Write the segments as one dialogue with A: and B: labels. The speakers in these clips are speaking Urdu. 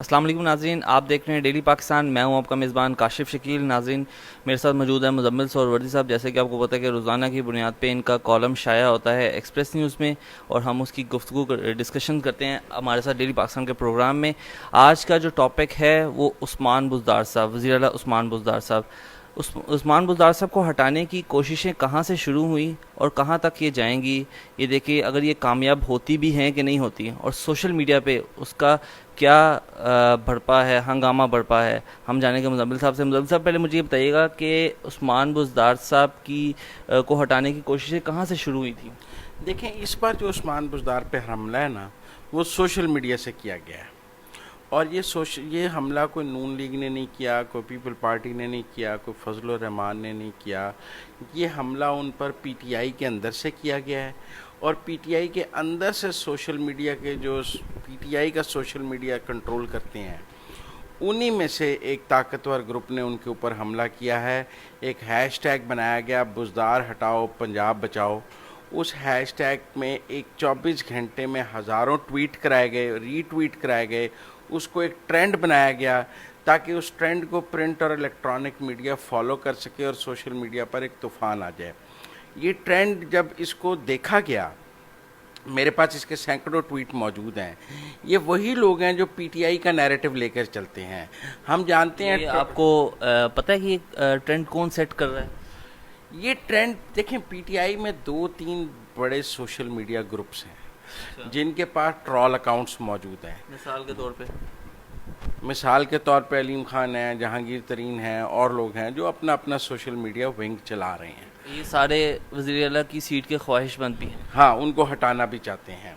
A: السلام علیکم ناظرین، آپ دیکھ رہے ہیں ڈیلی پاکستان. میں ہوں آپ کا میزبان کاشف شکیل. ناظرین، میرے ساتھ موجود ہے مزمل سہروردی صاحب. جیسے کہ آپ کو پتہ ہے کہ روزانہ کی بنیاد پہ ان کا کالم شائع ہوتا ہے ایکسپریس نیوز میں، اور ہم اس کی گفتگو ڈسکشن کرتے ہیں ہمارے ساتھ ڈیلی پاکستان کے پروگرام میں. آج کا جو ٹاپک ہے وہ عثمان بزدار صاحب، وزیر اعلیٰ عثمان بزدار صاحب. عثمان بزدار صاحب کو ہٹانے کی کوششیں کہاں سے شروع ہوئیں اور کہاں تک یہ جائیں گی، یہ دیکھیے اگر یہ کامیاب ہوتی بھی ہیں کہ نہیں ہوتی، اور سوشل میڈیا پہ اس کا کیا بڑھپا ہے، ہنگامہ بڑھپا ہے. ہم جانیں گے مزمل صاحب سے. مزمل صاحب، پہلے مجھے یہ بتائیے گا کہ عثمان بزدار صاحب کی کو ہٹانے کی کوششیں کہاں سے شروع ہوئی تھی؟
B: دیکھیں، اس بار جو عثمان بزدار پہ حملہ ہے نا، وہ سوشل میڈیا سے کیا گیا ہے. اور یہ حملہ کوئی نون لیگ نے نہیں کیا، کوئی پیپل پارٹی نے نہیں کیا، کوئی فضل الرحمان نے نہیں کیا. یہ حملہ ان پر پی ٹی آئی کے اندر سے کیا گیا ہے. اور پی ٹی آئی کے اندر سے سوشل میڈیا کے جو پی ٹی آئی کا سوشل میڈیا کنٹرول کرتے ہیں، انہی میں سے ایک طاقتور گروپ نے ان کے اوپر حملہ کیا ہے. ایک ہیش ٹیگ بنایا گیا، بزدار ہٹاؤ پنجاب بچاؤ. اس ہیش ٹیگ میں ایک 24 گھنٹے میں ہزاروں ٹویٹ کرائے گئے، ری ٹویٹ کرائے گئے. اس کو ایک ٹرینڈ بنایا گیا تاکہ اس ٹرینڈ کو پرنٹ اور الیکٹرانک میڈیا فالو کر سکے اور سوشل میڈیا پر ایک طوفان آ جائے. یہ ٹرینڈ جب اس کو دیکھا گیا، میرے پاس اس کے سینکڑوں ٹویٹ موجود ہیں. یہ وہی لوگ ہیں جو پی ٹی آئی کا نیریٹو لے کر چلتے ہیں. ہم جانتے ہیں
A: یہ آپ کو پتہ ہے کہ یہ ٹرینڈ کون سیٹ کر رہا ہے؟
B: یہ ٹرینڈ دیکھیں، پی ٹی آئی میں 2-3 بڑے سوشل میڈیا گروپس ہیں جن کے پاس ٹرول اکاؤنٹس موجود ہیں. مثال کے طور پہ علیم خان ہیں، جہانگیر ترین ہیں، اور لوگ ہیں جو اپنا اپنا سوشل میڈیا ونگ چلا رہے ہیں.
A: یہ سارے وزیر اعلیٰ کی سیٹ کے خواہش مند بھی ہیں.
B: ہاں، ان کو ہٹانا بھی چاہتے ہیں.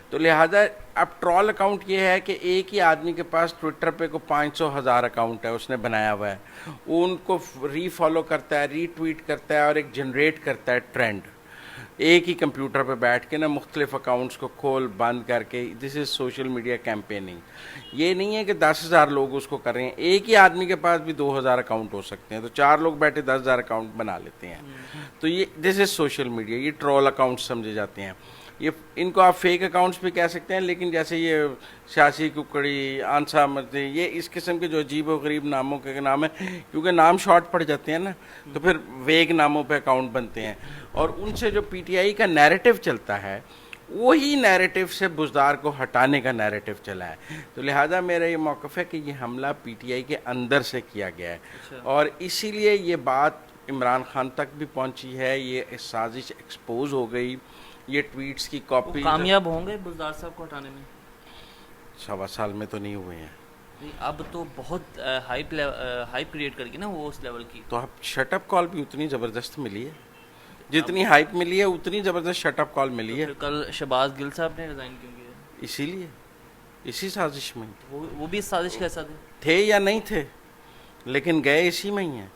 B: تو لہٰذا اب ٹرول اکاؤنٹ یہ ہے کہ ایک ہی آدمی کے پاس ٹویٹر پہ کو 500,000 اکاؤنٹ ہے، اس نے بنایا ہوا ہے. وہ ان کو ری فالو کرتا ہے، ری ٹویٹ کرتا ہے، اور ایک جنریٹ کرتا ہے ٹرینڈ. ایک ہی کمپیوٹر پہ بیٹھ کے نا مختلف اکاؤنٹس کو کھول بند کر کے. دس از سوشل میڈیا کیمپیننگ. یہ نہیں ہے کہ 10,000 لوگ اس کو کر رہے ہیں. ایک ہی آدمی کے پاس بھی 2,000 اکاؤنٹ ہو سکتے ہیں، تو 4 لوگ بیٹھے 10,000 اکاؤنٹ بنا لیتے ہیں. تو یہ دس از سوشل میڈیا. یہ ٹرول اکاؤنٹ سمجھے جاتے ہیں. یہ ان کو آپ فیک اکاؤنٹس بھی کہہ سکتے ہیں، لیکن جیسے یہ سیاسی ککڑی، آنسا مرضی، یہ اس قسم کے جو عجیب و غریب ناموں کے نام ہیں، کیونکہ نام شارٹ پڑ جاتے ہیں نا، تو پھر ویگ ناموں پہ اکاؤنٹ بنتے ہیں. اور ان سے جو پی ٹی آئی کا نیریٹو چلتا ہے، وہی نیریٹو سے بزدار کو ہٹانے کا نیریٹو چلا ہے. تو لہٰذا میرا یہ موقف ہے کہ یہ حملہ پی ٹی آئی کے اندر سے کیا گیا ہے. اور اسی لیے یہ بات عمران خان تک بھی پہنچی ہے. یہ سازش ایکسپوز ہو گئی. یہ ٹویٹس کی کاپی
A: کامیاب ہوں گے بزدار صاحب کو ہٹانے میں؟
B: 1.25 سال میں تو نہیں ہوئے ہیں.
A: اب تو بہت ہائپ کریٹ کر گی نا وہ اس لیول کی.
B: تو اب شٹ اپ کال بھی اتنی زبردست ملی ہے، جتنی ہائپ ملی ہے اتنی زبردست شٹ اپ کال ملی ہے.
A: کل شہباز گل صاحب نے ریزائن کیوں کیا؟
B: اسی لیے، اسی سازش میں
A: وہ بھی اس سازش کے ساتھ
B: تھے یا نہیں تھے، لیکن گئے اسی میں ہی ہیں.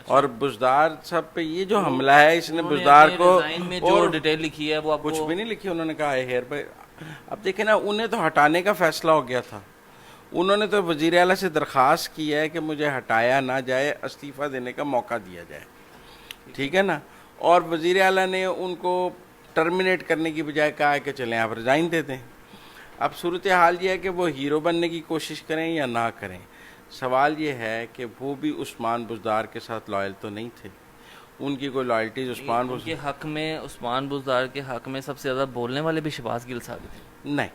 B: اور بزدار صاحب پہ یہ جو حملہ ہے، اس نے بزدار کو
A: جو ڈیٹیل لکھی ہے وہ
B: کچھ بھی نہیں لکھی. انہوں نے کہا ہے ہیئر پہ. اب دیکھیں نا، انہیں تو ہٹانے کا فیصلہ ہو گیا تھا. انہوں نے تو وزیر اعلیٰ سے درخواست کی ہے کہ مجھے ہٹایا نہ جائے، استعفیٰ دینے کا موقع دیا جائے. ٹھیک ہے نا. اور وزیر اعلیٰ نے ان کو ٹرمینیٹ کرنے کی بجائے کہا ہے کہ چلیں آپ ریزائن دے دیں. اب صورتحال یہ ہے کہ وہ ہیرو بننے کی کوشش کریں یا نہ کریں. سوال یہ ہے کہ وہ بھی عثمان بزدار کے ساتھ لائل تو نہیں تھے. ان کی کوئی لائلٹیز عثمان
A: کے حق میں، عثمان بزدار کے حق میں سب سے زیادہ بولنے والے بھی شہباز گل صاحب تھے.
B: نہیں،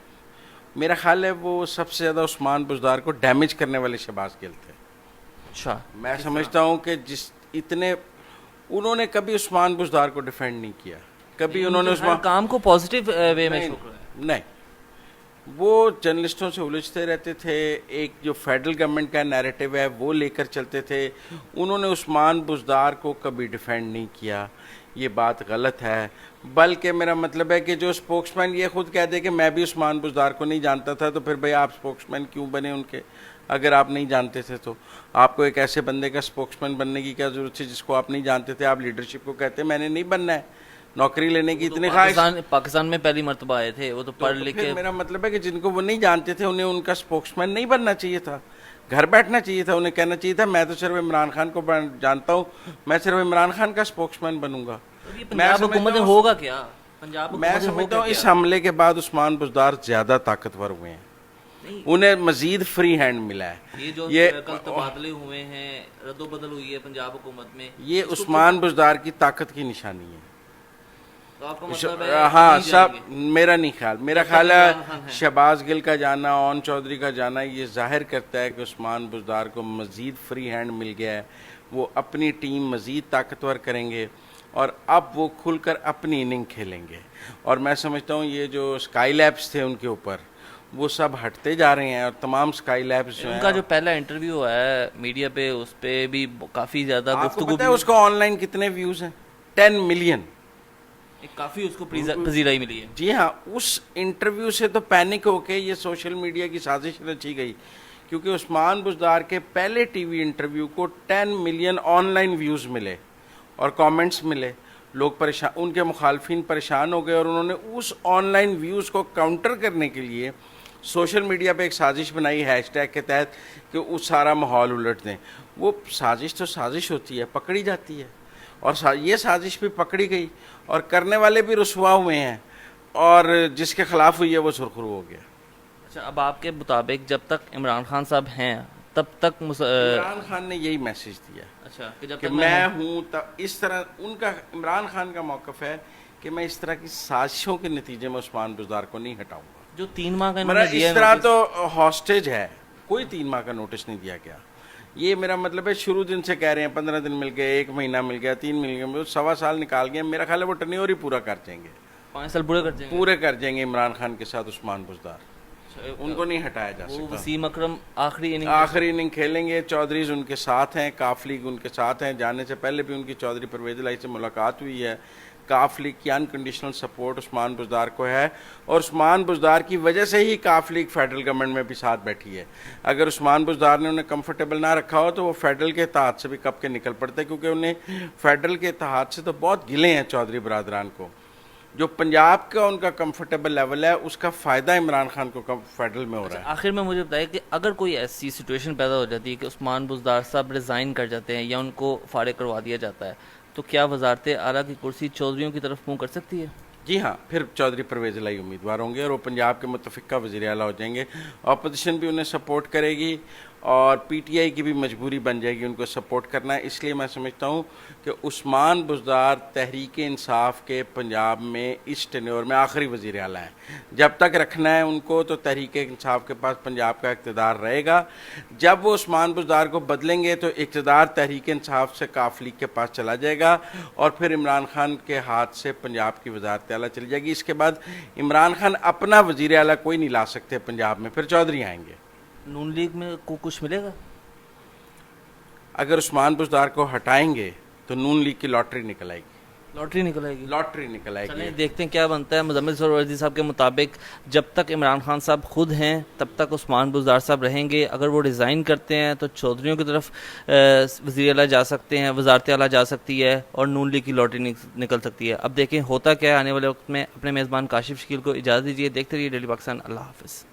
B: میرا خیال ہے وہ سب سے زیادہ عثمان بزدار کو ڈیمیج کرنے والے شہباز گل تھے.
A: اچھا،
B: میں سمجھتا ہوں کہ انہوں نے کبھی عثمان بزدار کو ڈیفینڈ نہیں کیا. کبھی انہوں نے
A: عثمان کام کو پازیٹیو وے میں
B: نہیں، وہ جرنلسٹوں سے الجھتے رہتے تھے. ایک جو فیڈرل گورنمنٹ کا نیریٹو ہے وہ لے کر چلتے تھے. انہوں نے عثمان بزدار کو کبھی ڈیفینڈ نہیں کیا. یہ بات غلط ہے. بلکہ میرا مطلب ہے کہ جو اسپوکس مین یہ خود کہہ دے کہ میں بھی عثمان بزدار کو نہیں جانتا تھا، تو پھر بھائی آپ اسپوکس مین کیوں بنے ان کے؟ اگر آپ نہیں جانتے تھے تو آپ کو ایک ایسے بندے کا اسپوکس مین بننے کی کیا ضرورت تھی جس کو آپ نہیں جانتے تھے؟ آپ لیڈرشپ کو کہتے ہیں میں نے نہیں بننا ہے، نوکری لینے کی اتنی خواہش.
A: پاکستان میں پہلی مرتبہ آئے تھے وہ، تو پڑھ لکھ کے.
B: میرا مطلب ہے کہ جن کو وہ نہیں جانتے تھے انہیں ان کا اسپوکس مین نہیں بننا چاہیے تھا، گھر بیٹھنا چاہیے تھا. انہیں کہنا چاہیے تھا میں تو صرف عمران خان کو جانتا ہوں، میں صرف عمران خان کا اسپوکس مین بنوں گا.
A: پنجاب حکومت میں ہوگا کیا؟
B: میں سمجھتا ہوں اس حملے کے بعد عثمان بزدار زیادہ طاقتور ہوئے ہیں. انہیں مزید فری ہینڈ ملا ہے.
A: یہ جو کل تبادلے ہوئے ہیں، رد و بدل ہوئی ہے پنجاب حکومت میں،
B: یہ عثمان بزدار کی طاقت کی نشانی ہے.
A: تو آپ کا مطلب ہے
B: ہاں
A: نہیں
B: سب،
A: جائیں گے؟
B: میرا نہیں خیال، میرا خیال ہے شہباز گل کا جانا، اون چودھری کا جانا یہ ظاہر کرتا ہے کہ عثمان بزدار کو مزید فری ہینڈ مل گیا ہے. وہ اپنی ٹیم مزید طاقتور کریں گے اور اب وہ کھل کر اپنی اننگ کھیلیں گے. اور میں سمجھتا ہوں یہ جو اسکائی لیبس تھے ان کے اوپر، وہ سب ہٹتے جا رہے ہیں اور تمام اسکائی لیبس جو
A: ان
B: ہیں.
A: کا جو پہلا انٹرویو ہوا ہے میڈیا پہ، اس پہ بھی کافی زیادہ
B: آپ کو
A: گفتگو
B: پتہ ہے اس کو آن لائن کتنے ویوز ہیں؟ 10 ملین.
A: کافی اس کو پذیرائی ملی ہے.
B: جی ہاں، اس انٹرویو سے تو پینک ہو کے یہ سوشل میڈیا کی سازش رچی گئی، کیونکہ عثمان بزدار کے پہلے ٹی وی انٹرویو کو 10 ملین آن لائن ویوز ملے اور کامنٹس ملے. لوگ پریشان، ان کے مخالفین پریشان ہو گئے اور انہوں نے اس آن لائن ویوز کو کاؤنٹر کرنے کے لیے سوشل میڈیا پہ ایک سازش بنائی ہیش ٹیگ کے تحت کہ اس سارا ماحول الٹ دیں. وہ سازش تو سازش ہوتی ہے، پکڑی جاتی ہے، اور یہ سازش بھی پکڑی گئی اور کرنے والے بھی رسوا ہوئے ہیں اور جس کے خلاف ہوئی ہے وہ سرخرو ہو گیا.
A: اچھا، اب آپ کے مطابق جب تک عمران خان صاحب ہیں تب تک
B: عمران خان نے یہی میسج دیا
A: اچھا کہ جب
B: کہ
A: تک
B: میں ہوں، اس طرح ان کا، عمران خان کا موقف ہے کہ میں اس طرح کی سازشوں کے نتیجے میں عثمان بزدار کو نہیں ہٹاؤں گا.
A: جو 3 ماہ کا انہوں نے دیا
B: اس طرح تو ہاسٹیج ہے، کوئی 3 ماہ کا نوٹس نہیں دیا گیا. یہ میرا مطلب ہے شروع دن سے کہہ رہے ہیں 15 دن مل گئے، 1 مہینہ مل گیا، 3 مل گئے، 1.25 سال نکال گئے. میرا خیال ہے وہ ٹرنیور ہی پورا کر جائیں گے،
A: 5 سال پورے کر جائیں گے.
B: پورے کر جائیں گے عمران خان کے ساتھ عثمان بزدار. ان کو نہیں ہٹایا جا
A: وہ
B: سکتا.
A: وسیم اکرم آخری
B: اننگ کھیلیں گے. چودھریز ان کے ساتھ ہیں، کاف لیگ ان کے ساتھ ہیں. جانے سے پہلے بھی ان کی چودھری پرویز الہی سے ملاقات ہوئی ہے. کاف لیگ کی انکنڈیشنل سپورٹ عثمان بزدار کو ہے اور عثمان بزدار کی وجہ سے ہی کاف لیگ فیڈرل گورنمنٹ میں بھی ساتھ بیٹھی ہے. اگر عثمان بزدار نے انہیں کمفرٹیبل نہ رکھا ہو تو وہ فیڈرل کے اتحاد سے بھی کب کے نکل پڑتے، کیونکہ انہیں فیڈرل کے اتحاد سے تو بہت گلے ہیں چودھری برادران کو. جو پنجاب کا ان کا کمفرٹیبل لیول ہے اس کا فائدہ عمران خان کو فیڈرل میں ہو رہا ہے.
A: آخر میں مجھے بتائیں کہ اگر کوئی ایسی سچویشن پیدا ہو جاتی ہے کہ عثمان بزدار صاحب ریزائن کر جاتے ہیں یا ان کو فارغ کروا دیا جاتا ہے، تو کیا وزارت اعلیٰ کی کرسی چودھریوں کی طرف منہ کر سکتی ہے؟
B: جی ہاں، پھر چودھری پرویز الہی امیدوار ہوں گے اور وہ پنجاب کے متفقہ وزیر اعلیٰ ہو جائیں گے. اپوزیشن بھی انہیں سپورٹ کرے گی اور پی ٹی آئی کی بھی مجبوری بن جائے گی ان کو سپورٹ کرنا ہے. اس لیے میں سمجھتا ہوں کہ عثمان بزدار تحریک انصاف کے پنجاب میں اس ٹینیور میں آخری وزیر اعلیٰ ہیں. جب تک رکھنا ہے ان کو تو تحریک انصاف کے پاس پنجاب کا اقتدار رہے گا. جب وہ عثمان بزدار کو بدلیں گے تو اقتدار تحریک انصاف سے کاف لیگ کے پاس چلا جائے گا اور پھر عمران خان کے ہاتھ سے پنجاب کی وزارت اعلیٰ چلی جائے گی. اس کے بعد عمران خان اپنا وزیر اعلیٰ کوئی نہیں لا سکتے پنجاب میں، پھر چودھری آئیں گے.
A: نون لیگ میں کو کچھ ملے گا؟
B: اگر عثمان بزدار کو ہٹائیں گے تو نون لیگ کی لاٹری نکل آئے گی.
A: لاٹری نکل آئے گی؟
B: لاٹری نکل آئے
A: چلیں
B: گی.
A: دیکھتے ہیں کیا بنتا ہے. مزمل سرور ورزی صاحب کے مطابق جب تک عمران خان صاحب خود ہیں تب تک عثمان بزدار صاحب رہیں گے. اگر وہ ریزائن کرتے ہیں تو چودھریوں کی طرف وزیر اعلیٰ جا سکتے ہیں، وزارت اعلیٰ جا سکتی ہے اور نون لیگ کی لاٹری نکل سکتی ہے. اب دیکھیں ہوتا کیا ہے آنے والے وقت میں. اپنے میزبان کاشف شکیل کو اجازت دیجیے. دیکھتے رہیے ڈیلی پاکستان. اللہ حافظ.